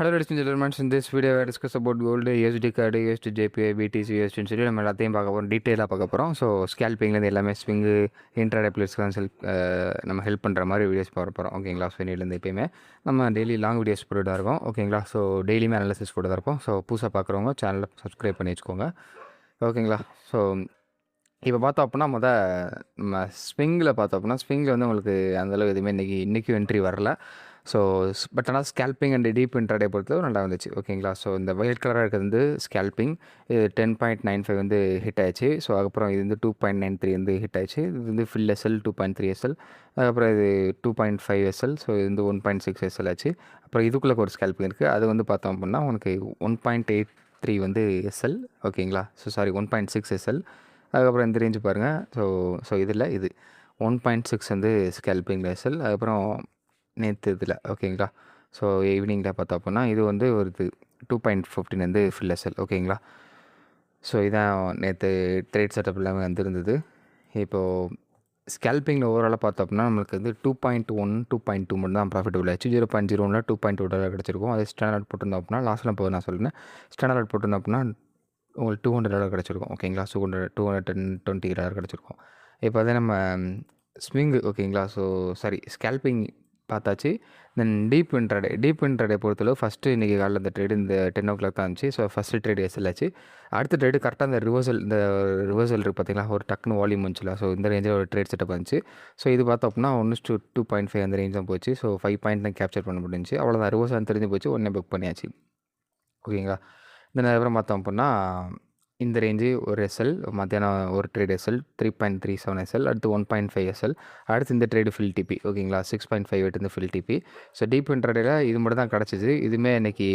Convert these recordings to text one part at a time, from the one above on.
Hello, ladies and gentlemen. In this video, I discuss about gold, USD card, USD JPI, BTC, USD சொல்லி நம்ம எல்லாத்தையும் பார்க்க போகிறோம், டீட்டெயிலாக பார்க்க போகிறோம். ஸோ ஸ்கேல்பிங்லேருந்து எல்லாமே ஸ்விங்கு இன்ட்ராடே பிளேஸ்க்கு நம்ம ஹெல்ப் பண்ணுற மாதிரி வீடியோஸ் பார்க்க போகிறோம். ஓகேங்களா? ஸோ இன்னிலேருந்து எப்பயுமே நம்ம டெய்லி லாங் வீடியோஸ் போட்டு தான் இருக்கோம். ஓகேங்களா? ஸோ டெய்லியுமே அனாலிசிஸ் போட்டு தான் இருப்போம். ஸோ புதுசாக பார்க்குறவங்க சேனலை சப்ஸ்கிரைப் பண்ணி வச்சுக்கோங்க. ஓகேங்களா? ஸோ இப்போ பார்த்தோம் அப்படின்னா நம்ம ஸ்விங்கில் பார்த்தோம் அப்படின்னா ஸ்விங்கில் வந்து உங்களுக்கு அந்தளவு எதுவுமே இன்றைக்கும் என்ட்ரி வரல. ஸோ பட் ஆனால் ஸ்கேல்பிங் அண்ட் டீப் இன்ட்ராடே பொறுத்தளவு நல்லா வந்துச்சு. ஓகேங்களா? ஸோ இந்த ஒயிட் கலராக இருக்கிறது வந்து ஸ்கேல்பிங், இது 10.95 வந்து ஹிட் ஆயிடுச்சு. ஸோ அதுக்கப்புறம் இது வந்து 2.93 வந்து ஹிட் ஆயிடுச்சு. இது வந்து ஃபில் எஸ்எல் 2.3 எஸ்எல், அதுக்கப்புறம் இது 2.5 எஸ்எல், ஸோ இது வந்து 1.6 எஸ்எல் ஆச்சு. அப்புறம் இதுக்குள்ளே ஒரு ஸ்கேல்பிங் இருக்குது, அது வந்து பார்த்தோம் அப்படின்னா உனக்கு 1.83 வந்து எஸ்எல். ஓகேங்களா? So sorry 1.6 SL. அதுக்கப்புறம் இந்த ரேஞ்சு பாருங்கள். ஸோ இதில் இது 1.6 வந்து ஸ்கேல்பிங்கில் எஸ்எல். அதுக்கப்புறம் நேற்று இதில் ஓகேங்களா? ஸோ ஈவினிங்கில் பார்த்தோம் அப்படின்னா இது வந்து ஒரு 2.15 வந்து ஃபில் எஸ்எல். ஓகேங்களா? ஸோ இதான் நேற்று ட்ரேட் செட்டப் எல்லாமே வந்துருந்தது. இப்போது ஸ்கேல்பிங்கில் ஓவராலாக பார்த்தோம் அப்படின்னா நம்மளுக்கு வந்து 2.1 2.2 மட்டும் தான் ப்ராஃபிட்டபிள் ஆச்சு. 0.01 $2.2 கிடச்சிருக்கும். அதே ஸ்டாண்டர்ட் போட்டிருந்தோம் அப்படின்னா லாஸ்ட்டில் போய் நான் சொல்லினேன், ஸ்டாண்டர்ட் போட்டிருந்தோம் அப்படின்னா உங்களுக்கு $200 கிடச்சிருக்கும். ஓகேங்களா? ஸோ $220 கிடச்சிருக்கும். இப்போ அதே நம்ம ஸ்விங்கு ஓகேங்களா? ஸோ சாரி ஸ்கேல்பிங் பார்த்தாச்சு. தென் டீப் இன்ட்ராடே பொறுத்தளவு ஃபஸ்ட்டு இன்றைக்கி காலையில் இந்த ட்ரேடு இந்த 10 o'clock தான் இருந்துச்சு. ஸோ ஃபஸ்ட்டு ட்ரேடு எஸ்எல் ஆச்சு. அடுத்த ட்ரேடு கரெக்டாக இந்த ரிவர்சல் இருக்குது பார்த்தீங்களா? ஒரு டக்குன்னு வால்யூம் வந்துச்சுல. ஸோ இந்த ரேஞ்சில் ஒரு ட்ரேட் செட்டப் வந்துச்சு. ஸோ இது பார்த்தோம் அப்படின்னா 1:2.5 அந்த ரேஞ்ச் தான் போச்சு. ஸோ 5 பாயிண்ட் தான் கேப்சர் பண்ண முடிஞ்சிச்சு. அவ்வளோதான், ரிவர்சல் தெரிஞ்சு போச்சு, உடனே புக் பண்ணியாச்சு. ஓகேங்களா? இந்த நேரம் பார்த்தோம் அப்படின்னா இந்த ரேஞ்சு ஒரு எஸ்எல், மத்தியானம் ஒரு ட்ரேட் எஸ்எல் 3.37 எஸ்எல், அடுத்து 1.5 எஸ்எல், அடுத்து இந்த ட்ரேடு ஃபில் டிபி. ஓகேங்களா? 6.58 இந்த ஃபில் டிபி. ஸோ டீப் இன்ட்ராடேல இது மட்டும் தான் கிடச்சிது. இதுவுமே இன்றைக்கி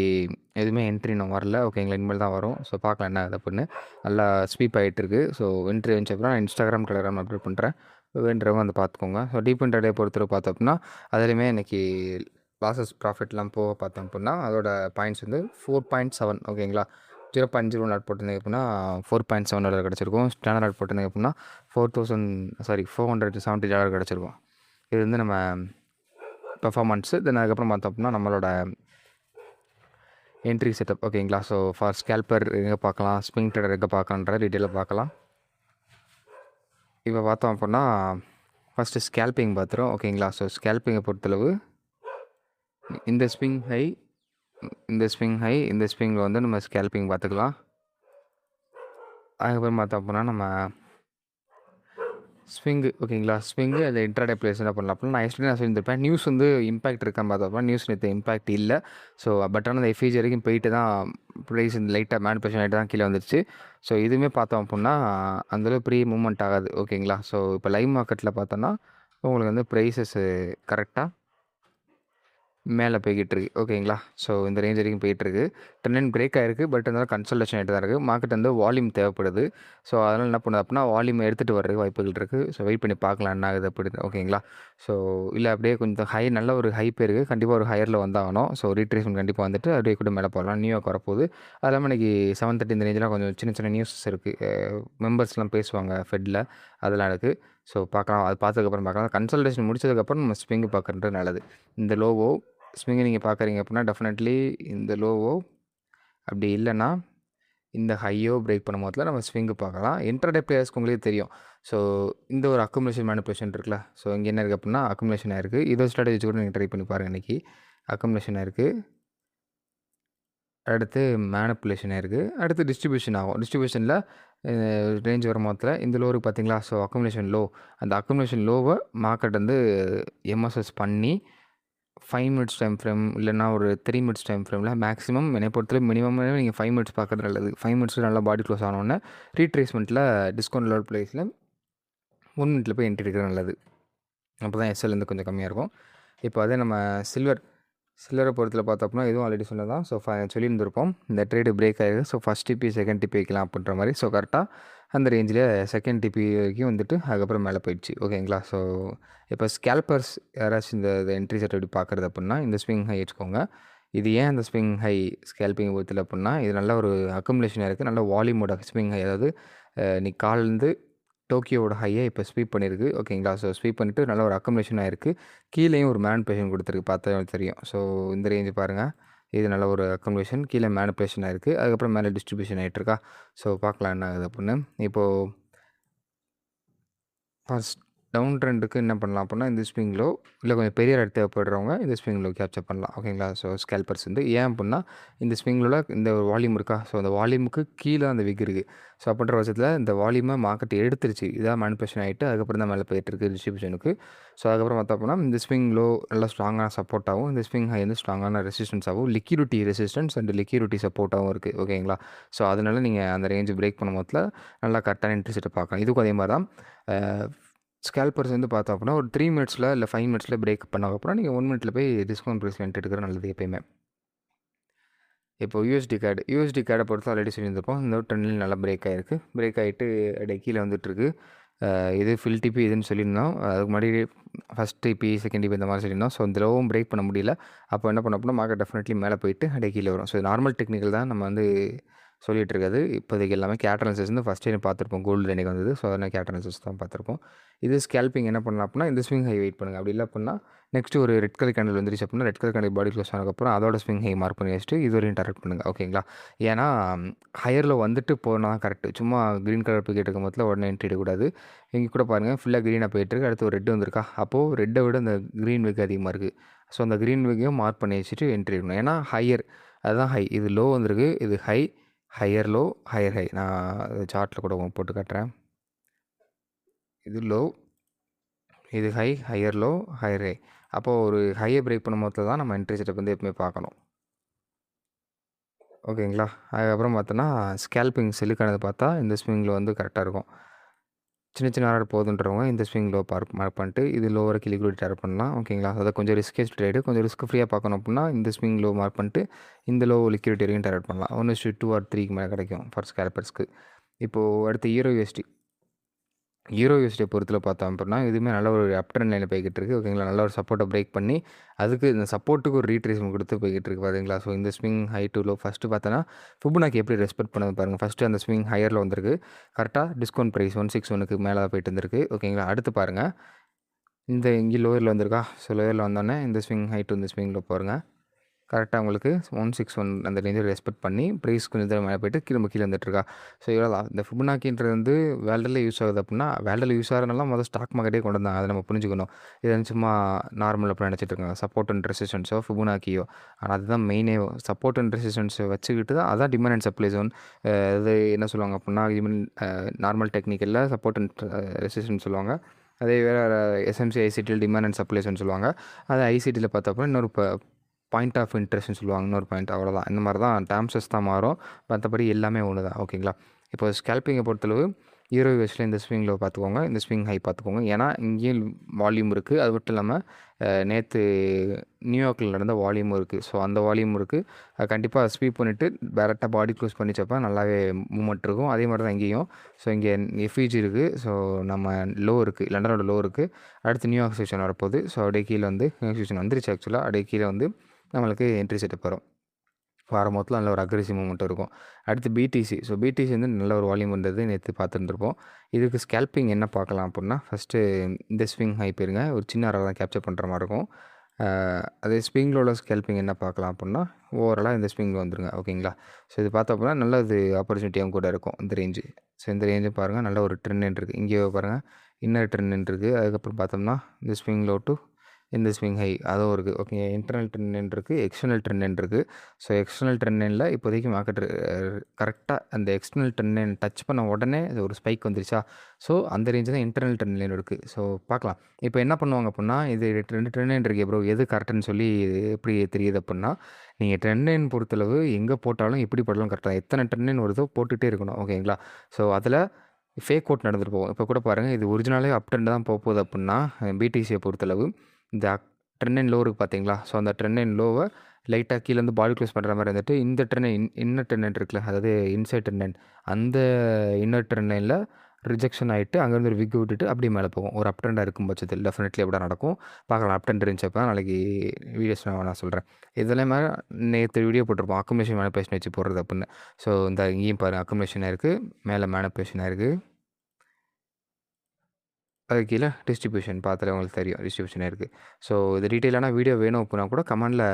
எதுவுமே என்ட்ரி இன்னும் வரல. ஓகேங்களா? இனிமேல் தான் வரும். ஸோ பார்க்கலாம் என்ன ஆகுது அப்படின்னு. நல்லா ஸ்வீப் ஆகிட்டுருக்கு. ஸோ என்ட்ரி வந்துச்சு அப்புறம் நான் இன்ஸ்டாகிராம் டெலிகிராம் அப்டேட் பண்ணுறேன், வேண்டுறவங்க வந்து பார்த்துக்கோங்க. ஸோ டீப் இன்ட்ராடே பொறுத்தவரை பார்த்தோம் அப்படின்னா அதுலேயுமே இன்றைக்கி லாஸஸ் ப்ராஃபிட்லாம் போக பார்த்தோம் அப்படின்னா அதோட பாயிண்ட்ஸ் வந்து 4.7. ஓகேங்களா? 0.0 போட்டிருந்தீங்க அப்படின்னா $4.7 கிடச்சிருக்கும். ஸ்டாண்டர்ட் போட்டிருந்தீங்க அப்படின்னா $470 கிடச்சிருக்கும். இது வந்து நம்ம பெர்ஃபார்மன்ஸு. தென் அதுக்கப்புறம் பார்த்தோம் அப்படின்னா நம்மளோட என்ட்ரி செட்டப். ஓகேங்களா? ஸோ ஃபார் ஸ்கேல்பர் எங்கே பார்க்கலாம், ஸ்விங் ட்ரேடர் எங்கே பார்க்கலான்ற டீட்டெயிலாக பார்க்கலாம். இப்போ பார்த்தோம் அப்படின்னா ஃபஸ்ட்டு ஸ்கேல்பிங் பார்த்துரும். ஓகேங்களா? ஸோ ஸ்கேல்பிங்கை பொறுத்தளவு இந்த ஸ்விங் ஹை, இந்த ஸ்விங்கில் வந்து நம்ம ஸ்கேல்பிங் பார்த்துக்கலாம். அதுக்கப்புறம் பார்த்தோம் அப்படின்னா நம்ம ஸ்விங்கு. ஓகேங்களா? ஸ்விங்கு அந்த இன்ட்ராடே பிளேஸ் என்ன பண்ணலாம் அப்படின்னா நான் சொல்லியிருப்பேன், நியூஸ் வந்து இம்பாக்ட் இருக்கான்னு பார்த்தோம்னா நியூஸ் நேற்று இம்பாக்ட் இல்லை. ஸோ பட் ஆனால் அந்த எஃப்இஜி வரைக்கும் போயிட்டு தான் ப்ரைஸ் இந்த லைட்டாக மேனிபுலேஷன் ஆகிட்டு தான் கீழே வந்துருச்சு. ஸோ இதுவுமே பார்த்தோம் அப்படின்னா அந்தளவு ப்ரீ மூவ்மெண்ட் ஆகாது. ஓகேங்களா? ஸோ இப்போ லைவ் மார்க்கெட்டில் பார்த்தோன்னா உங்களுக்கு வந்து ப்ரைஸஸ் கரெக்டாக மேலே போய்கிட்டு இருக்குது. ஓகேங்களா? ஸோ இந்த ரேஞ்ச் வரைக்கும் போயிட்டுருக்கு. ட்ரெண்ட் பிரேக் ஆகிருக்கு. பட் இருந்தாலும் கன்சல்டேஷன் ஆகிட்டு தான் இருக்குது. மார்க்கெட் வந்து வால்யூம் தேவைப்படுது. ஸோ அதனால் என்ன பண்ணுது அப்படின்னா வால்யூம் எடுத்துகிட்டு வர்றதுக்கு வாய்ப்புகள் இருக்குது. ஸோ வெயிட் பண்ணி பார்க்கலாம் என்ன ஆகுது அப்படின்னு. ஓகேங்களா? ஸோ இல்லை அப்படியே கொஞ்சம் நல்ல ஒரு ஹைப் இருக்குது. கண்டிப்பாக ஒரு ஹையரில் வந்தாகணும். ஸோ ரீட்ரேஸ்மெண்ட் கண்டிப்பாக வந்துட்டு அப்படியே கூட மேலே போகலாம். நியூயார்க் வரப்போகுது. அது இல்லாமல் இன்றைக்கி 7:30 இந்த ரேஞ்செலாம் கொஞ்சம் சின்ன நியூஸஸ் இருக்குது. மெம்பர்ஸ்லாம் பேசுவாங்க ஃபெட்டில், அதெல்லாம் இருக்குது. ஸோ பார்க்கலாம். அது பார்த்ததுக்கப்புறம் பார்க்கலாம். கன்சல்டேஷன் முடிச்சதுக்கப்புறம் நம்ம ஸ்விங்கு பார்க்குறது நல்லது. இந்த லோவோ ஸ்விங்கை நீங்கள் பார்க்குறீங்க அப்படின்னா டெஃபினெட்லி இந்த லோவோ அப்படி இல்லைன்னா இந்த ஹையோ பிரேக் பண்ணும் போதில் நம்ம ஸ்விங்கு பார்க்கலாம். இன்ட்ராடே பிளேயர்ஸ்க்கு உங்களே தெரியும். ஸோ இந்த ஒரு அக்குமுலேஷன் மேனிபுலேஷன் இருக்குல்ல. ஸோ இங்கே என்ன இருக்குது அப்படின்னா அக்குமுலேஷன் ஆயிருக்கு. இதோ ஸ்ட்ராட்டஜி கூட நீங்கள் ட்ரை பண்ணி பாருங்கள். இன்றைக்கி அக்குமுலேஷன் ஆயிருக்கு, அடுத்து மேனிபுலேஷன் ஆயிருக்கு, அடுத்து டிஸ்ட்ரிபியூஷன் ஆகும். டிஸ்ட்ரிபியூஷனில் ரேஞ்ச் வரும் போதில் இந்த லோருக்கு பார்த்தீங்களா? ஸோ அக்குமுலேஷன் லோ, அந்த அக்குமுலேஷன் லோவை மார்க்கெட் வந்து எம்எஸ்எஸ் பண்ணி 5 மினிட்ஸ் டைம் ஃப்ரேம் இல்லைனா ஒரு 3 மினிட்ஸ் டைம் ஃப்ரேமில் மேக்ஸிமம் என்னை பொறுத்தவரை மினிமம் நீங்கள் 5 மினிட்ஸ் பார்க்குறது நல்லது. 5 மினிட்ஸ் நல்லா பாடி க்ளோஸ் ஆனோடனே ரீட்ரேஸ்மெண்ட்டில் டிஸ்கவுண்ட் லோட் ப்ரைஸில் 1 மினிட்டில் போய் என்ட்ரி எடுக்கிறது நல்லது. அப்போ தான் எஸ்எல் வந்து கொஞ்சம் கம்மியாக இருக்கும். இப்போ அதே நம்ம சில்வரை பொறுத்தில் பார்த்தோம் அப்படின்னா இதுவும் ஆல்ரெடி சொன்னதான். ஸோ சொல்லியிருந்திருப்போம் இந்த ட்ரேடு பிரேக் ஆகிருக்கு. So first TP second TP வைக்கலாம் அப்படின்ற மாதிரி. ஸோ கரெக்டாக அந்த ரேஞ்சில் செகண்ட் டிபி வரைக்கும் வந்துட்டு அதுக்கப்புறம் மேலே போயிடுச்சு. ஓகேங்களா? ஸோ இப்போ ஸ்கேல்பர்ஸ் யாராச்சும் இந்த என்ட்ரி செட் எப்படி பார்க்குறது அப்படின்னா இந்த ஸ்விங் ஹை வச்சுக்கோங்க. இது ஏன் அந்த ஸ்விங் ஹை ஸ்கேல்பிங் பொறுத்தில் அப்படின்னா இது நல்ல ஒரு அக்குமுலேஷனாக இருக்குது. நல்ல வால்யூமோட ஸ்விங் ஹை, அதாவது நீ கால்லேருந்து டோக்கியோட ஹையை இப்போ ஸ்வீப் பண்ணியிருக்கு. ஓகேங்களா? ஸோ ஸ்வீப் பண்ணிவிட்டு நல்ல ஒரு அக்குமுலேஷன் ஆகிருக்கு. கீழேயும் ஒரு மேனிபுலேஷன் கொடுத்துருக்கு, பார்த்தா தெரியும். ஸோ இந்த ரேஞ்சு பாருங்கள். இது நல்ல ஒரு அக்குமுலேஷன். கீழே மேனிபுலேஷன் ஆயிருக்கு. அதுக்கப்புறம் மேலே டிஸ்ட்ரிபியூஷன் ஆகிட்டுருக்கா. ஸோ பார்க்கலாம் என்ன ஆகுது அப்படின்னு. இப்போது ஃபர்ஸ்ட் டவுன் ட்ரெண்டுக்கு என்ன பண்ணலாம் அப்படின்னா, இந்த ஸ்விங் லோ இல்லை கொஞ்சம் பெரிய ரேட் தேவைப்படுறவங்க இந்த ஸ்விங் லோ கேப்சர் பண்ணலாம். ஓகேங்களா? ஸோ ஸ்கேல்பர்ஸ் வந்து ஏன் அப்படின்னா, இந்த ஸ்விங் லோல இந்த ஒரு வால்யூம் இருக்கா? ஸோ அந்த வால்யூமுக்கு கீழே அந்த விக் இருக்குது. ஸோ அப்படின்ற பட்சத்தில் இந்த வால்யூமை மார்க்கெட் எடுத்துருச்சு. இதான் மேனிபுலேஷன் ஆகிட்டு அதுக்கப்புறம் தான் மேலே போயிட்டுருக்கு டிஸ்ட்ரிபியூஷனுக்கு. ஸோ அதுக்கப்புறம் பார்த்தோம் அப்படின்னா, இந்த ஸ்விங் லோ நல்லா ஸ்ட்ராங்கான சப்போர்ட்டாகவும், இந்த ஸ்விங் ஹை வந்து ஸ்ட்ராங்கான ரெசிஸ்டன்ஸாகவும், லிக்விடிட்டி ரெசிஸ்டன்ஸ் அண்ட் லிக்விடிட்டி சப்போர்ட்டாகவும் இருக்குது. ஓகேங்களா? ஸோ அதனால நீங்கள் அந்த ரேஞ்ச் பிரேக் பண்ணும் போதில் நல்லா கரெக்டான இன்ட்ரெஸ்ட்டை பார்க்கலாம். இதுக்கும் அதே மாதிரி தான் ஸ்கேல்பர்ஸ் வந்து பார்த்தோம் அப்படின்னா ஒரு 3 மினிட்ஸில் இல்லை 5 மினிட்ஸில் பிரேக் பண்ணதுக்கப்புறம் நீங்கள் 1 மினிட்ல போய் டிஸ்கவுண்ட் ப்ரைஸில் என்ட்ரி எடுக்கிறது நல்லது எப்பயுமே. இப்போ யூஎஸ்டி கேடை பொறுத்து ஆல்ரெடி சொல்லியிருந்திருப்போம். இந்த ஒரு ட்ரெண்டில் நல்லா பிரேக் ஆகிருக்கு. பிரேக் ஆகிட்டு அப்படியே கீழே வந்துட்டுருக்கு. இது ஃபில் டிபி இதுன்னு சொல்லியிருந்தோம். அதுக்கு முன்னாடி ஃபஸ்ட் டிபி செகண்ட் டிபி இந்த மாதிரி சொல்லியிருந்தோம். ஸோ இந்த லோவும் பிரேக் பண்ண முடியல. அப்போ என்ன பண்ண அப்படின்னா மார்க்கெட் டெஃபினெட்லி மேலே போயிட்டு அப்படியே கீழே வரும். ஸோ நார்மல் டெக்னிக்கல் தான் நம்ம வந்து சொல்லிகிட்டு இருக்காது. இப்போதைக்கு எல்லாமே கேட் அனாலிசிஸ் வந்து ஃபஸ்ட் டைம் பார்த்துருப்போம். கோல்டு இன்றைக்கி வந்தது. ஸோ அதனால் கேட் அனாலிசிஸ் தான் பார்த்துருப்போம். இது ஸ்கேல்பிங் என்ன பண்ணலாம் அப்படின்னா இந்த ஸ்விங் ஹை வெயிட் பண்ணுங்கள். அப்படி இல்லை அப்படின்னா நெக்ஸ்ட்டு ஒரு ரெட் கலர் கேண்டில் வந்துருச்சு அப்படின்னா ரெட் கலர் கேண்டில் பாடி க்ளோஸ் ஆனதுக்கப்புறம் அதோட ஸ்விங் ஹை மார்க் பண்ணி வச்சுட்டு இது வரையும் டார்கெட் பண்ணுங்கள். ஓகேங்களா? ஏன்னா ஹையரில் வந்துட்டு போனால் கரெக்டு. சும்மா க்ரீன் கலர் போய் கேட்டுக்கும் போதில் உடனே என்ட்ரி எடுக்கக்கூடாது. இங்கே கூட பாருங்கள் ஃபுல்லாக க்ரீனாக போயிட்டுருக்கு. அடுத்து ஒரு ரெட் வந்திருக்கா. அப்போது ரெட்டை விட அந்த க்ரீன் விக் அதிகமாக இருக்குது. ஸோ அந்த க்ரீன் விக்கையும் மார்க் பண்ணி வச்சுட்டு என்ட்ரி எடுக்கணும். ஏன்னா ஹையர் அதுதான் ஹை. இது லோ வந்திருக்கு. இது high, higher low, higher high. நான் சார்ட்டில் கூட போட்டு காட்டுறேன். இது லோ, இது high, higher low, higher high. அப்போது ஒரு ஹையை பிரேக் பண்ணும் போது தான் நம்ம என்ட்ரி செட்டப் வந்து எப்பவுமே பார்க்கணும். ஓகேங்களா? அதுக்கப்புறம் பார்த்தோன்னா ஸ்கேல்பிங் செல்லுக்கானது பார்த்தா இந்த ஸ்விங்கில் வந்து கரெக்டாக இருக்கும். சின்ன சின்ன ஆர்டர் போதுன்றவங்க இந்த ஸ்விங் லோ மார்க் பண்ணிட்டு இது லோ வரைக்கும் லிக்விடிட்டி டார்கெட் பண்ணலாம். ஓகேங்களா? அதை கொஞ்சம் ரிஸ்கேஸ் ட்ரேடு கொஞ்சம் ரிஸ்க் ஃப்ரீயாக பார்க்கணும் அப்படின்னா இந்த ஸ்விங் லோ மார்க் பண்ணிட்டு இந்த லோ லிக்விடிட்டி வரைக்கும் டார்கெட் பண்ணலாம். 1:2 ஆர் 3க்கு மேலே கிடைக்கும் ஃபார் ஸ்கேல்பர்ஸ்க்கு. இப்போது அடுத்து யூஎஸ்டியை பொறுத்தில் பார்த்தோம் அப்படின்னா இதுவுமே நல்ல ஒரு அப் ட்ரெண்ட் லைனில் போய்கிட்டு இருக்குது. ஓகேங்களா? நல்ல ஒரு சப்போர்ட்டை பிரேக் பண்ணி அதுக்கு இந்த சப்போர்ட்டுக்கு ஒரு ரீட்ரேஸ்மெண்ட் கொடுத்து போய்கிட்டு இருக்குது பார்த்தீங்களா? ஸோ இந்த swing high to low first பார்த்தோன்னா ஃபிபோனாக்கி எப்படி ரெஸ்பெக்ட் பண்ணது பாருங்கள். ஃபஸ்ட்டு அந்த ஸ்விங் ஹையரில் வந்திருக்கு. கரெக்டாக டிஸ்கவுண்ட் ப்ரைஸ் 161க்கு மேலே போயிட்டு இருந்திருக்கு. ஓகேங்களா? அடுத்து பாருங்கள் இங்கே லோயரில் வந்திருக்கா. ஸோ லோயரில் வந்தோடனே இந்த ஸ்விங் ஹை டு இந்த ஸ்விங்கில் பாருங்கள் கரெக்டாக உங்களுக்கு 161 அந்த ரேஞ்சை ரெஸ்பெக்ட் பண்ணி ப்ரைஸ் கொஞ்சம் தூரம் மேலே போய்ட்டு திரும்ப கீழே வந்துட்டுருக்கா. ஸோ இவ்வளோ தான். இந்த ஃபிபோனாக்கின்றது வந்து வேர்ல்டில் யூஸ் ஆகுது அப்படின்னா வேர்ல்டில் யூஸ் ஆகிறதுனால முதல் ஸ்டாக் மார்க்கெட்டே கொண்டு வந்தாங்க. அதை நம்ம புரிஞ்சுக்கணும். இது வந்து சும்மா நார்மல் அப்படி நினச்சிட்டு இருக்காங்க. சப்போர்ட் அண்ட் ரெசிஸ்டன்ஸோ ஃபிபோனாக்கியோ. ஆனால் அதுதான் மெயினே. சப்போர்ட் அண்ட் ரெசிஸ்டன்ஸை வச்சுக்கிட்டு தான் அதான் டிமாண்ட் அண்ட் சப்ளை ஜோன். அது என்ன சொல்லுவாங்க அப்படின்னா நார்மல் டெக்னிக்கலில் சப்போர்ட் அண்ட் ரெசிஸ்டன்ஸ் சொல்லுவாங்க. அதே வேறு எஸ்எம்சி ஐசிடியில் டிமாண்ட் அண்ட் சப்ளை ஜோன் சொல்லுவாங்க. அது ஐசிடியில் பார்த்தப்போ இன்னொரு பாயிண்ட் ஆஃப் இன்ட்ரெஸ்ட்னு சொல்லுவாங்க. இன்னொரு பாயிண்ட் அவ்வளோதான். இந்த மாதிரி தான் டேர்ம்ஸஸ் தான் மாறும். மற்றபடி எல்லாமே ஒன்று தான். ஓகேங்களா? இப்போ ஸ்கேல்பிங்கை பொறுத்தளவு யூஎஸ்டியில் இந்த ஸ்விங் லோ பார்த்துக்கோங்க. இந்த ஸ்விங் ஹை பார்த்துக்கோங்க. ஏன்னா இங்கேயும் வால்யூம் இருக்குது. அது மட்டும் இல்லாமல் நேற்று நியூயார்க்கில் நடந்த வால்யூமும் இருக்குது. ஸோ அந்த வால்யூம் இருக்குது. அது கண்டிப்பாக ஸ்வீப் பண்ணிவிட்டு டேரெக்டாக பாடி க்ளோஸ் பண்ணிச்சப்போ நல்லாவே மூவ்மெண்ட் இருக்கும். அதே மாதிரி தான் இங்கேயும். ஸோ இங்கே எஃப்இஜி இருக்குது. ஸோ நம்ம லோ இருக்குது. லண்டனோட லோ இருக்குது. அடுத்து நியூயார்க் செக்ஷன் வரப்போகுது. ஸோ அப்படியே கீழே வந்து நியூயார்க் செக்ஷன் வந்துருச்சு ஆக்சுவலாக. அப்படியே கீழே வந்து நம்மளுக்கு என்ட்ரி செட்டப் வரும். வாரம் மொத்தத்தில் நல்ல ஒரு அக்ரெசிவ் மூவ்மெண்ட் இருக்கும். அடுத்து பிடிசி. ஸோ பிடிசி வந்து நல்ல ஒரு வால்யூம் வந்தது நேற்று பார்த்துருந்துருப்போம். இதுக்கு ஸ்கேல்பிங் என்ன பார்க்கலாம் அப்படின்னா ஃபஸ்ட்டு இந்த ஸ்விங் ஹை போயிருங்க. ஒரு சின்ன ஆர்டர் தான் கேப்சர் பண்ணுற மாதிரி இருக்கும். அதே ஸ்விங்கில் ஸ்கேல்பிங் என்ன பார்க்கலாம் அப்படின்னா ஓவராலாக இந்த ஸ்விங்கில் வந்துருங்க. ஓகேங்களா? ஸோ இது பார்த்தோம் அப்படின்னா நல்ல இது ஆப்பர்ச்சுனிட்டியாகவும் கூட இருக்கும் இந்த ரேஞ்சு. ஸோ இந்த ரேஞ்சும் பாருங்கள் நல்ல ஒரு ட்ரெண்ட் இருக்குது. இங்கே பாருங்கள் இன்னர் ட்ரெண்ட் இருக்குது. அதுக்கப்புறம் பார்த்தோம்னா இந்த ஸ்விங் லோ டு இந்த ஸ்விங் ஹை அதுவும் இருக்குது. ஓகே. இன்டர்னல் ட்ரெண்ட் இருக்குது, எக்ஸ்டர்னல் ட்ரெண்ட் இருக்குது. ஸோ எக்ஸ்டர்னல் ட்ரெண்டில் இப்போதைக்கு மார்க்கெட் கரெக்டாக அந்த எக்ஸ்டர்னல் ட்ரெண்ட் டச் பண்ண உடனே அது ஒரு ஸ்பைக் வந்துருச்சா. ஸோ அந்த ரேஞ்சு தான் இன்டர்னல் ட்ரெண்ட் லைன் இருக்குது. ஸோ பார்க்கலாம். இப்போ என்ன பண்ணுவாங்க அப்படின்னா இது 2 ட்ரெண்ட் இருக்கே ப்ரோ எது கரெக்டுன்னு சொல்லி எப்படி தெரியுது அப்படின்னா நீங்கள் ட்ரெண்ட் லைன் பொறுத்தளவு எங்கே போட்டாலும் எப்படி போட்டாலும் கரெக்டாக எத்தனை ட்ரெண்ட் லைன் வருதோ போட்டுகிட்டே இருக்கணும். ஓகேங்களா? ஸோ அதில் ஃபேக் அவுட் நடந்துட்டு போகும். இப்போ கூட பாருங்கள் இது ஒரிஜினலே அப் ட்ரெண்ட் தான் போகுது அப்படின்னா பிடிசியை பொறுத்தளவு இந்த ட்ரெண்ட் லைன் லோ இருக்குது பார்த்தீங்களா. ஸோ அந்த ட்ரெண்ட் லைன் லோவை லைட்டாக கீழேருந்து பாடி க்ளோஸ் பண்ணுற மாதிரி இருந்துட்டு இந்த ட்ரெண்ட் இன்னர் ட்ரெண்ட் லைன் இருக்குல்ல அதாவது இன்சைட் ட்ரெண்ட் லைன் அந்த இன்னர் ட்ரெண்ட் லைனில் ரிஜெக்ஷன் ஆகிட்டு அங்கேருந்து ஒரு விக் விட்டுட்டு அப்படியே மேலே போகும். ஒரு அப் ட்ரெண்டாக இருக்கும் பட்சத்தில் டெஃபினெட்லி அப்படி நடக்கும். பார்க்கலாம். அப் ட்ரெண்ட் இருந்துச்சப்போ நாளைக்கு வீடியோஸ் நான் சொல்கிறேன். இதெல்லாம் மாதிரி நேற்று வீடியோ போட்டிருப்போம் அக்குமுலேஷன் மேனிபுலேஷன் வச்சு போடுறது அப்படின்னு. ஸோ இந்த இங்கேயும் பாருங்கள் அக்குமுலேஷனாக இருக்குது, மேலே மேனிபுலேஷனாக இருக்குது, அது கீழே டிஸ்ட்ரிபியூஷன் பார்த்தாலே உங்களுக்கு தெரியும் டிஸ்ட்ரிபியூஷனாக இருக்குது. ஸோ இது டீட்டெயிலான வீடியோ வேணும் அப்படின்னா கூட கமெண்டில்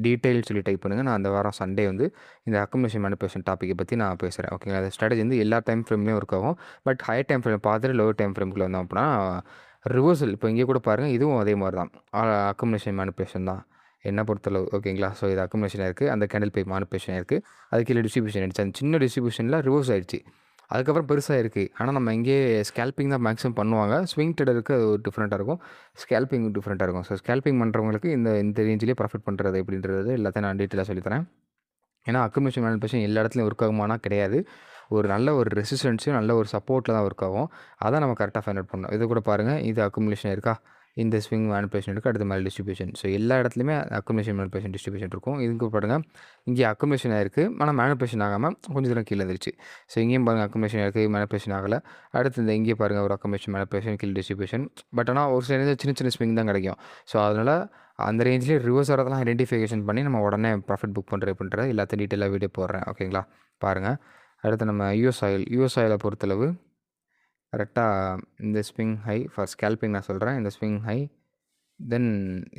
டீட்டெயில் சொல்லி டைப் பண்ணுங்கள். நான் அந்த வாரம் சண்டே வந்து இந்த அக்குமுலேஷன் மேனிபுலேஷன் டாப்பிக்கை பற்றி நான் பேசுகிறேன். ஓகேங்களா? அந்த ஸ்ட்ராட்டஜி வந்து எல்லா டைம் ஃப்ரேம்லேயும் ஒர்க் ஆகும். பட் ஹையர் டைம் ஃப்ரேம் பார்த்துட்டு லோவர் டைம் ஃப்ரேம்குள்ளே வந்தோம் அப்படின்னா ரிவர்சல் இப்போ இங்கே கூட பாருங்கள், இதுவும் அதே மாதிரி தான். அக்குமுலேஷன் மேனிபுலேஷன் தான் என்ன பொறுத்தளவு. ஓகேங்களா? ஸோ இது அக்குமுலேஷன் இருக்குது, அந்த கேண்டில் பை மேனிபுலேஷன் இருக்குது, அது கீழே டிஸ்ட்ரிபியூஷன் ஆயிடுச்சு. அந்த சின்ன டிஸ்ட்ரிபியூஷனில் ரிவர்ஸ் ஆயிடுச்சு, அதுக்கப்புறம் பெருசாக இருக்குது. ஆனால் நம்ம இங்கே ஸ்கேல்பிங் தான் மேக்ஸிமம் பண்ணுவாங்க. ஸ்விங் ட்ரேடருக்கு அது ஒரு டிஃப்ரெண்ட்டாக இருக்கும், ஸ்கேல்பிங் டிஃப்ரெண்ட்டாக இருக்கும். ஸோ ஸ்கேல்பிங் பண்ணுறவங்களுக்கு இந்த ரேஞ்சிலே ப்ராஃபிட் பண்ணுறது எப்படின்றது எல்லாத்தையும் நான் டீட்டெயிலாக சொல்லித்தரேன். ஏன்னா அக்குமுலேஷன் மேனிபுலேஷன் எல்லா இடத்துலையும் ஒர்க் ஆகுமானா கிடையாது. ஒரு நல்ல ஒரு ரெசிஸ்டன்ஸும் நல்ல ஒரு சப்போர்ட்டில் தான் ஒர்க் ஆகும். அதை நம்ம கரெக்டாக ஃபைண்ட் அவுட் பண்ணணும். இது கூட பாருங்கள், இது அக்குமுலேஷன் இருக்கா, இந்த ஸ்விங் மேனிபுலேஷன் இருக்குது, அடுத்த மேலே டிஸ்ட்ரிபியூஷன். ஸோ எல்லா இடத்துலையுமே அக்குமுலேஷன் மேனிபுலேஷன் டிஸ்ட்ரிபியூஷன் இருக்கும். இதுக்கு பாருங்கள், இங்கே அக்குமுலேஷன் ஆயிருக்கு, ஆனால் மேனிபுலேஷன் ஆகாமல் கொஞ்சம் தூரம் கீழே வந்துருச்சு. ஸோ இங்கேயும் பாருங்கள் அக்குமுலேஷன் இருக்குது, மேனிபுலேஷன் ஆகலை. அடுத்து இந்த இங்கே பாருங்கள் ஒரு அக்குமுலேஷன் மேனிபுலேஷன் கீழே டிஸ்ட்ரிபியூஷன். பட் ஆனால் ஒரு சில சின்ன சின்ன ஸ்விங் தான் கிடைக்கும். ஸோ அதனால் அந்த ரேஞ்சிலே ரிவர்ஸ் வரதெல்லாம் ஐடென்டிஃபிகேஷன் பண்ணி நம்ம உடனே ப்ராஃபிட் புக் பண்ணுறது அப்படின்றது எல்லாத்தையும் டீட்டெயிலாக வீடியோ போடுறேன். ஓகேங்களா? பாருங்கள். அடுத்து நம்ம யூஎஸ் ஆயிலை பொறுத்தளவு கரெக்டாக இந்த ஸ்விங் ஹை ஃபார் ஸ்கேல்பிங் நான் சொல்கிறேன். இந்த ஸ்விங் ஹை தென்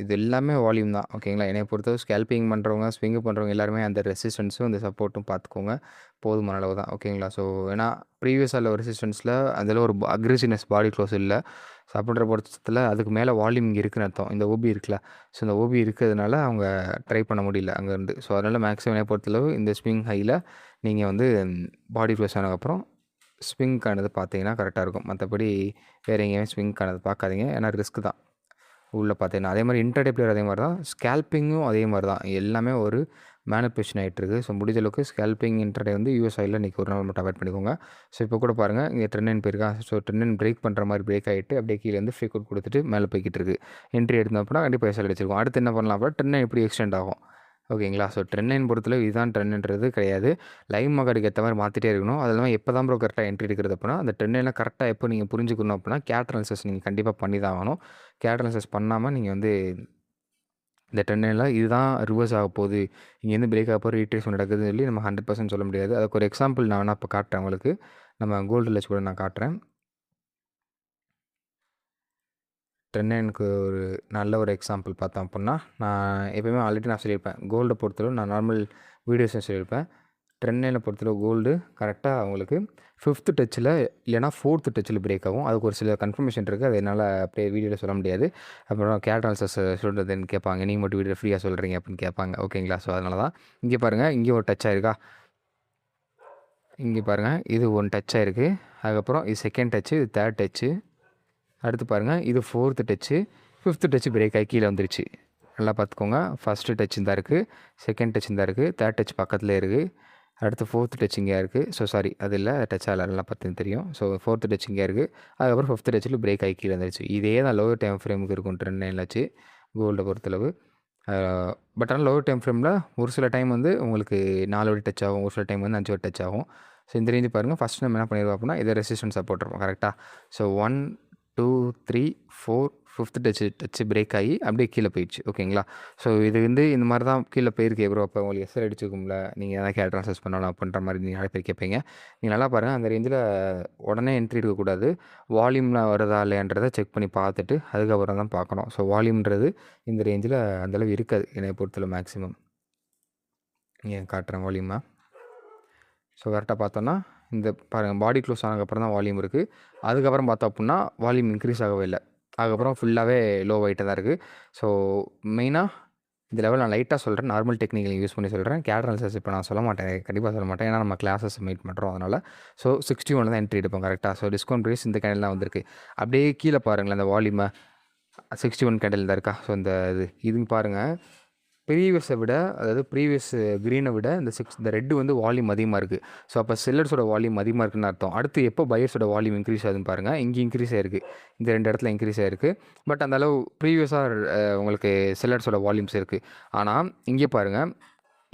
இது எல்லாமே வால்யூம் தான். ஓகேங்களா? என்னை பொறுத்தவரை ஸ்கேல்பிங் பண்ணுறவங்க, ஸ்விங்கு பண்ணுறவங்க எல்லாருமே அந்த ரெசிஸ்டன்ஸும் அந்த சப்போர்ட்டும் பார்த்துக்கோங்க, போதுமான அளவு தான். ஓகேங்களா? ஸோ ஏன்னா ப்ரீவியஸாக ரெசிஸ்டன்ஸில் அதில் ஒரு அக்ரெசிவ்னஸ் பாடி க்ளோஸ் இல்லை. ஸோ அப்படின்ற பட்சத்தில் அதுக்கு மேலே வால்யூம் இங்கே இருக்குன்னு அர்த்தம். இந்த ஓபி இருக்குல்ல, ஸோ இந்த ஓபி இருக்கிறதுனால அவங்க ட்ரை பண்ண முடியல அங்கேருந்து. ஸோ அதனால் மேக்ஸிமம் என்னை பொறுத்தளவு இந்த ஸ்விங் ஹையில் நீங்கள் வந்து பாடி க்ளோஸ் ஆனதுக்கப்புறம் ஸ்விங்கானது பார்த்தீங்கன்னா கரெக்டாக இருக்கும். மற்றபடி வேறு எங்கேயுமே ஸ்விங்கானது பார்க்காதீங்க, ஏன்னா ரிஸ்க் தான் உள்ளே பார்த்தீங்கன்னா. அதே மாதிரி இன்ட்ராடே பிளேயர் அதே மாதிரி தான், ஸ்கேல்பிங்கும் அதே மாதிரி தான். எல்லாமே ஒரு மேனிபுலேஷன் ஆகிட்டுருக்கு. ஸோ முடிஞ்ச அளவுக்கு ஸ்கேல்பிங் இன்ட்ராடே வந்து யூஎஸ் ஆயிலில் இன்றைக்கி ஒரு நாள் மட்டும் அவாய்ட் பண்ணிக்கோங்க. ஸோ இப்போ கூட பாருங்கள், இங்கே ட்ரெண்ட் லைன் போயிருக்கா. ஸோ ட்ரெண்ட் லைன் பிரேக் பண்ணுற மாதிரி பிரேக் ஆகிட்டு அப்படியே கீழே வந்து ஃப்ரீக் அவுட் கொடுத்துட்டு மேலே போய்கிட்டு இருக்குது. என்ட்ரி எடுத்தோம் அப்படின்னா கண்டிப்பாக எஸ்எல் அடிச்சிருக்கும். அடுத்து என்ன பண்ணலாம் அப்படின்னா ட்ரெண்ட் லைன் எப்படி எக்ஸ்டெண்ட் ஆகும். ஓகேங்களா? ஸோ ட்ரெண்ட் லைன் பொறுத்தளவு இதுதான் ட்ரெண்டுன்றது கிடையாது. லைவ் மார்க்கெட்டுக்கு ஏற்ற மாதிரி மாற்றிட்டே இருக்கணும். அது இல்லாமல் எப்போ தான் ப்ரோ கரெக்டாக என்ட்ரி எடுக்கிறது அப்படின்னா அந்த ட்ரெண்ட் லைனில் கரெக்டாக எப்போ நீங்கள் புரிஞ்சுக்கணும் அப்படின்னா கேட் அனாலிசிஸ் நீங்கள் கண்டிப்பாக பண்ணி தான் ஆகணும். கேட் அனாலிசிஸ் பண்ணாமல் நீங்கள் வந்து இந்த ட்ரெண்ட் லைனில் இதுதான் ரிவர்ஸ் ஆக போகுது, இங்கேருந்து பிரேக் ஆக போகிற ரீட்ரேஸ்மெண்ட் நடக்குதுன்னு சொல்லி நம்ம 100% சொல்ல முடியாது. அதுக்கு ஒரு எக்ஸாம்பிள் நான் வேணால் இப்போ காட்டுறேன் உங்களுக்கு. நம்ம கோல்டு வச்சு கூட நான் காட்டுறேன். ட்ரெண்ட் லைனுக்கு ஒரு நல்ல ஒரு எக்ஸாம்பிள் பார்த்தோம் அப்படின்னா, நான் எப்போயுமே ஆல்ரெடி நான் சொல்லியிருப்பேன், கோல்டை பொறுத்தளவு நான் நார்மல் வீடியோஸும் சொல்லியிருப்பேன். ட்ரெண்ட் லைனை பொறுத்தளவு கோல்டு கரெக்டாக அவங்களுக்கு 5th டச்சில் இல்லைனா 4th டச்சில் பிரேக் ஆகும். அதுக்கு ஒரு சில கன்ஃபர்மேஷன் இருக்குது, அது என்னால் அப்படியே வீடியோவில் சொல்ல முடியாது. அப்புறம் கேட் அனாலிசிஸ் சொல்கிறதுன்னு கேட்பாங்க, நீங்கள் மட்டும் வீடியோ ஃப்ரீயாக சொல்கிறீங்க அப்படின்னு கேட்பாங்க. ஓகேங்களா? ஸோ அதனால தான் இங்கே பாருங்கள், இங்கே ஒரு டச் ஆயிருக்கா, இங்கே பாருங்கள் இது ஒன் டச் ஆயிருக்கு. அதுக்கப்புறம் இது செகண்ட் டச்சு, இது தேர்ட் டச்சு, அடுத்து பாருங்கள் இது 4th Dutch, 5th Dutch break ஆகி கீழே வந்துருச்சு. நல்லா பார்த்துக்கோங்க. ஃபஸ்ட்டு டச் இந்த இருக்குது, செகண்ட் டச் இந்த இருக்குது, தேர்ட் டச் பக்கத்தில் இருக்குது, அடுத்து 4th டச் இங்கே இருக்குது. ஸோ சாரி அது இல்லை, டச் ஆகல, நல்லா பார்த்து தெரியும். ஸோ 4th டச் இங்கே இருக்குது, அதுக்கப்புறம் 5th டச்சில் பிரேக் ஆகி கீழே வந்துருச்சு. இதே தான் லோவர் டைம் ஃப்ரேமுக்கு இருக்கும் ட்ரெண்ட் லைனில் வச்சு கோல்டை பொறுத்தளவு. பட் ஆனால் லோவர் டைம் ஃப்ரேமில் ஒரு சில டைம் வந்து உங்களுக்கு 4 வாட்டி டச் ஆகும், ஒரு சில டைம் வந்து 5 வாட்டி டச் ஆகும். ஸோ இந்த ரேஞ்சு பாருங்கள், ஃபஸ்ட் நம்ம என்ன பண்ணிடுவோம் அப்படின்னா இதை ரெசிஸ்டன்ஸ் சப்போர்ட் இருக்கும் கரெக்டாக. ஸோ 1 2 3 4 5th டச்சு பிரேக் ஆகி அப்படியே கீழே போயிடுச்சு. ஓகேங்களா? ஸோ இது வந்து இந்த மாதிரி தான் கீழே போயிருக்கு ப்ரோ, அப்போ உங்களுக்கு எஸ்எல் அடிச்சுக்கும்ல, நீங்கள் எதாவது கேட் ட்ரான்ஸ்ஃபர் பண்ணலாம் அப்படின்ற மாதிரி நீங்கள் நிறைய பேர் கேட்பீங்க. நீங்கள் நல்லா பாருங்கள், அந்த ரேஞ்சில் உடனே என்ட்ரி எடுக்கக்கூடாது. வால்யூமில் வருதா இல்லையான்றதை செக் பண்ணி பார்த்துட்டு அதுக்கப்புறம் தான் பார்க்கணும். ஸோ வால்யூம்ன்றது இந்த ரேஞ்சில் அந்தளவு இருக்காது என்னை பொறுத்தல மேக்ஸிமம். ஏன் காட்டுறேன் வால்யூமாக. ஸோ கரெக்டாக பார்த்தோன்னா இந்த பாருங்கள், பாடி க்ளோஸ் ஆனதுக்கப்புறம் தான் வால்யூம் இருக்குது. அதுக்கப்புறம் பார்த்தோம் அப்படின்னா வால்யூம் இன்க்ரீஸ் ஆகவே இல்லை, அதுக்கப்புறம் ஃபுல்லாகவே லோ ஆகிட்டே தான் இருக்குது. ஸோ மெயினாக இந்த லெவல் நான் லைட்டாக சொல்கிறேன், நார்மல் டெக்னிக்கல் யூஸ் பண்ணி சொல்கிறேன். கேட் அனாலிசிஸ் இப்போ நான் சொல்ல மாட்டேன், கண்டிப்பாக சொல்ல மாட்டேன், ஏன்னா நம்ம கிளாஸஸ் மீட் பண்ணுறோம் அதனால். ஸோ 61 தான் என்ட்ரி எடுப்போம் கரெக்டாக. ஸோ டிஸ்கவுண்ட் ப்ரைஸ் இந்த கேண்டில் தான் வந்திருக்கு. அப்படியே கீழே பாருங்களேன், அந்த வால்யூமை 61 கேண்டில் தான் இருக்கா. ஸோ இந்த இதுங்க பாருங்கள், ப்ரீவியஸை விட, அதாவது ப்ரீவியஸ் க்ரீனை விட இந்த ரெட்டு வந்து வால்யூம் அதிகமாக இருக்குது. ஸோ அப்போ செல்லர்ஸோட வால்யூம் அதிகமாக இருக்குன்னு அர்த்தம். அடுத்து எப்போ பையர்ஸோட வால்யூம் இன்க்ரீஸ் ஆகுதுன்னு பாருங்கள், இங்கே இன்க்ரீஸ் ஆகிருக்கு, இந்த 2 இடத்துல இன்க்ரீஸ் ஆகிருக்கு. பட் அந்த அளவு ப்ரீவியஸாக உங்களுக்கு செல்லர்ஸோட வால்யூம்ஸ் இருக்குது. ஆனால் இங்கே பாருங்கள்,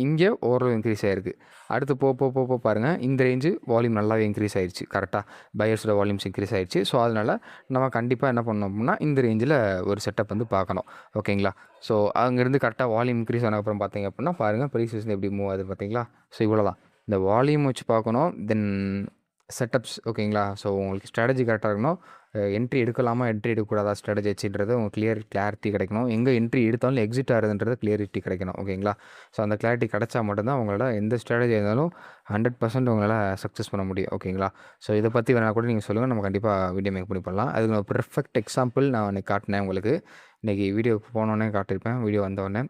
இங்கே ஓரளவு இன்க்ரீஸ் ஆகிருக்கு. அடுத்து போக பாருங்கள், இந்த ரேஞ்சு வால்யூம் நல்லாவே இன்க்ரீஸ் ஆகிடுச்சு கரெக்டாக, பையர்ஸோட வால்யூம்ஸ் இன்க்ரீஸ் ஆகிடுச்சு. ஸோ அதனால் நம்ம கண்டிப்பாக என்ன பண்ணோம் அப்படின்னா இந்த ரேஞ்சில் ஒரு செட்டப் வந்து பார்க்கணும். ஓகேங்களா? ஸோ அங்கேருந்து கரெக்டாக வால்யூம் இன்க்ரீஸ் ஆனதுக்கப்புறம் பார்த்தீங்க அப்படின்னா பாருங்கள் ப்ரைஸ் வந்து எப்படி மூவ் ஆகுது பார்த்தீங்களா. ஸோ இவ்வளோ தான், இந்த வால்யூம் வச்சு பார்க்கணும், தென் செட்டப்ஸ். ஓகேங்களா? ஸோ உங்களுக்கு ஸ்ட்ராட்டஜி கரெக்டாக இருக்கணும், என்ட்ரி எடுக்கலாமா என்ட்ரி எடுக்கக்கூடாதா ஸ்ட்ராட்டஜி வச்சுன்றது உங்களுக்கு கிளாரிட்டி கிடைக்கணும். எங்கே என்ட்ரி எடுத்தாலும் எக்ஸிட் ஆகுதுன்றது கிளியரிட்டி கிடைக்கணும். ஓகேங்களா? ஸோ அந்த கிளாரிட்டி கிடைச்சா மட்டும்தான் உங்களால் எந்த ஸ்ட்ராட்டஜி இருந்தாலும் 100% உங்களால் சக்ஸஸ் பண்ண முடியும். ஓகேங்களா? ஸோ இதை பற்றி வேணால் கூட நீங்கள் சொல்லுங்கள், நம்ம கண்டிப்பாக வீடியோ மேக் பண்ணி பண்ணலாம். அதுக்கு ஒரு பெர்ஃபெக்ட் எக்ஸாம்பிள் நான் அன்றைக்கி காட்டினேன் உங்களுக்கு. இன்றைக்கி வீடியோ போனோடனே காட்டியிருப்பேன், வீடியோ வந்தோடனே.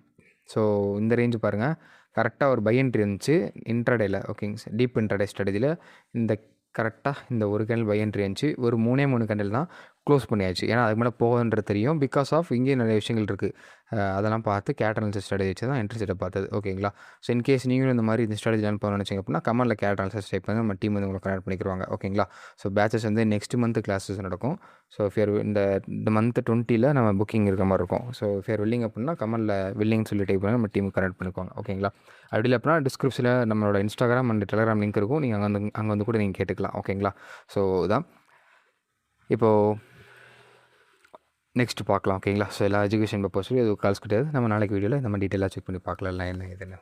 ஸோ இந்த ரேஞ்சு பாருங்கள், கரெக்டாக ஒரு பை என்ட்ரி இருந்துச்சு இன்ட்ராடேயில். ஓகேங்க சார், டீப் இன்ட்ராடே ஸ்ட்ராட்டஜியில் இந்த கரெக்டாக இந்த ஒரு கேண்டில் பை என்ட்ரி இருந்துச்சு. ஒரு 3 கேண்டில் தான் க்ளோஸ் பண்ணியாச்சு. ஏன்னா அதுக்கு மேலே போகுதுன்றது தெரியும். பிகாஸ் ஆஃப் இங்கேயும் நிறைய விஷயங்கள் இருக்குது. அதெல்லாம் பார்த்து கேட் அனாலிசிஸ் ஸ்ட்ராட்டஜி வச்சு தான் என்ட்ரி செட்டை பார்த்தது. ஓகேங்களா? ஸோ இன்கேஸ் நீங்களும் இந்த மாதிரி இந்த ஸ்ட்ராட்டஜி லேர்ன் பண்ணணும்னு நினச்சிங்க அப்படின்னா கமெண்ட்டில் கேட் அனாலிசிஸ் டைப் பண்ணி நம்ம டீம் வந்து உங்களை கனெக்ட் பண்ணிக்கிறாங்க. ஓகேங்களா? ஸோ பேச்சஸ் வந்து நெக்ஸ்ட் மந்த் கிளாஸஸ் நடக்கும். ஸோ ஃபியர் இந்த மந்த் 20ல் நம்ம புக்கிங் இருக்கிற மாதிரி இருக்கும். ஸோ ஃபியர் வில்லிங் அப்படின்னா கமெண்ட்டில் வில்லிங்னு சொல்லி டைப் பண்ணி நம்ம டீமுக்கு கனெக்ட் பண்ணிக்குவாங்க. ஓகேங்களா? அப்படி இல்லை அப்படின்னா டிஸ்கிரிப்ஷனில் நம்மளோட இன்ஸ்டாகிராம் அண்ட் டெலிகிராம் லிங்க் இருக்கும். நீங்கள் அங்கே வந்து கூட நீங்கள் கேட்டுக்கலாம். ஓகேங்களா? ஸோ இதான் இப்போது நெக்ஸ்ட் பார்க்கலாம். ஓகேங்களா? ஸோ எல்லா எஜுகேஷன் பர்பஸ்லையும் இது கால்ஸ் கிடையாது. நம்ம நாளைக்கு வீடியோவில் நம்ம டீட்டெயிலாக செக் பண்ணி பார்க்கலாம் என்ன இதுன்னு.